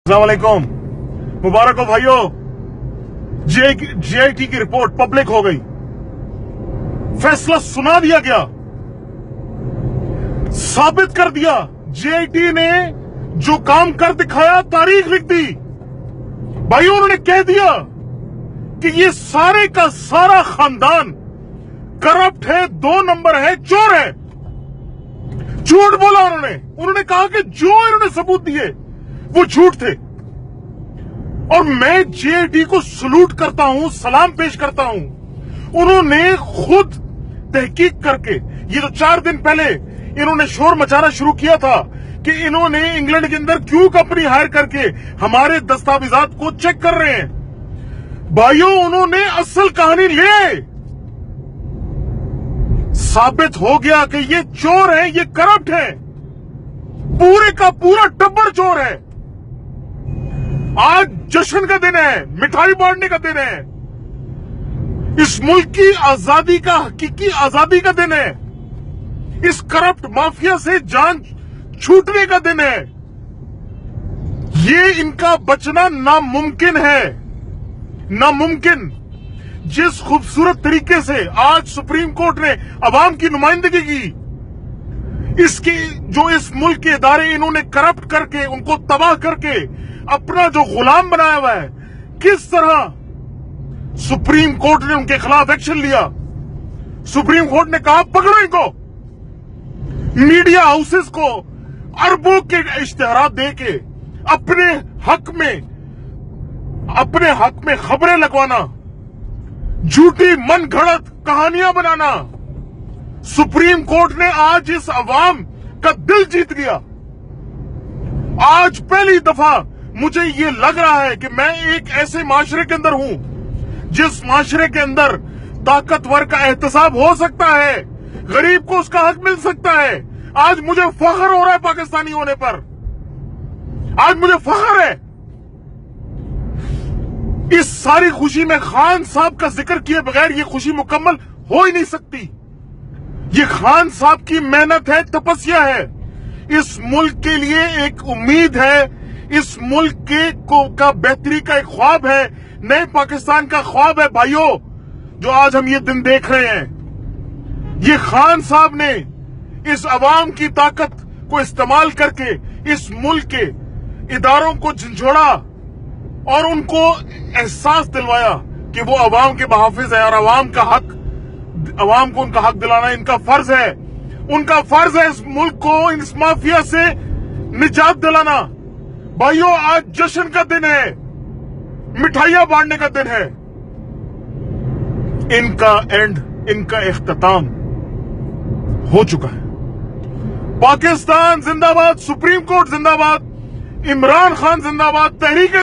अस्सलामुअलैकुम, मुबारक हो भाइयों। जीआईटी की रिपोर्ट पब्लिक हो गई, फैसला सुना दिया गया, साबित कर दिया। जीआईटी ने जो काम कर दिखाया, तारीख लिख दी भाइयों। उन्होंने कह दिया कि ये सारे का सारा खानदान करप्ट है, 2 नंबर है, चोर है। झूठ बोला उन्होंने कहा कि जो इन्होंने सबूत दिए वो झूठ थे। और मैं जीआईटी को सलूट करता हूं, सलाम पेश करता हूं। उन्होंने खुद तहकीक करके, ये तो 4 दिन पहले इन्होंने शोर मचाना शुरू किया था कि इन्होंने इंग्लैंड के अंदर क्यों कंपनी हायर करके हमारे दस्तावेजात को चेक कर रहे हैं। भाइयों, उन्होंने असल कहानी ले, साबित हो गया कि ये चोर है, ये करप्ट है, पूरे का पूरा टब्बर चोर है। आज जश्न का दिन है, मिठाई बांटने का दिन है, इस मुल्क की आजादी का, हकीकी आजादी का दिन है, इस करप्ट माफिया से जान छूटने का दिन है। ये इनका बचना नामुमकिन है, नामुमकिन। जिस खूबसूरत तरीके से आज सुप्रीम कोर्ट ने अवाम की नुमाइंदगी की, इसके जो इस मुल्क के इदारे इन्होंने करप्ट करके, उनको तबाह करके अपना जो गुलाम बनाया हुआ है, किस तरह सुप्रीम कोर्ट ने उनके खिलाफ एक्शन लिया। सुप्रीम कोर्ट ने कहा पकड़ो इनको। मीडिया हाउसेस को अरबों के इश्तिहारात देके अपने हक में खबरें लगवाना, झूठी मन घड़त कहानियां बनाना। सुप्रीम कोर्ट ने आज इस अवाम का दिल जीत लिया। आज पहली दफा मुझे ये लग रहा है कि मैं एक ऐसे माशरे के अंदर हूं जिस माशरे के अंदर ताकतवर का एहतसाब हो सकता है, गरीब को उसका हक मिल सकता है। आज मुझे फख्र हो रहा है पाकिस्तानी होने पर, आज मुझे फख्र है। इस सारी खुशी में खान साहब का जिक्र किए बगैर ये खुशी मुकम्मल हो ही नहीं सकती। ये खान साहब की मेहनत है, तपस्या है, इस मुल्क के लिए एक उम्मीद है, इस मुल्क का बेहतरी का एक ख्वाब है, नए पाकिस्तान का ख्वाब है भाइयों, जो आज हम ये दिन देख रहे हैं। ये खान साहब ने इस अवाम की ताकत को इस्तेमाल करके इस मुल्क के इदारों को झंझोड़ा और उनको एहसास दिलवाया कि वो अवाम के मुहाफिज है और अवाम को उनका हक दिलाना इनका फर्ज है। उनका फर्ज है इस मुल्क को इस माफिया से निजात दिलाना। भाइयों, आज जश्न का दिन है, मिठाइयां बांटने का दिन है। इनका एंड, इनका इख्तिताम हो चुका है। पाकिस्तान जिंदाबाद, सुप्रीम कोर्ट जिंदाबाद, इमरान खान जिंदाबाद, तहरीक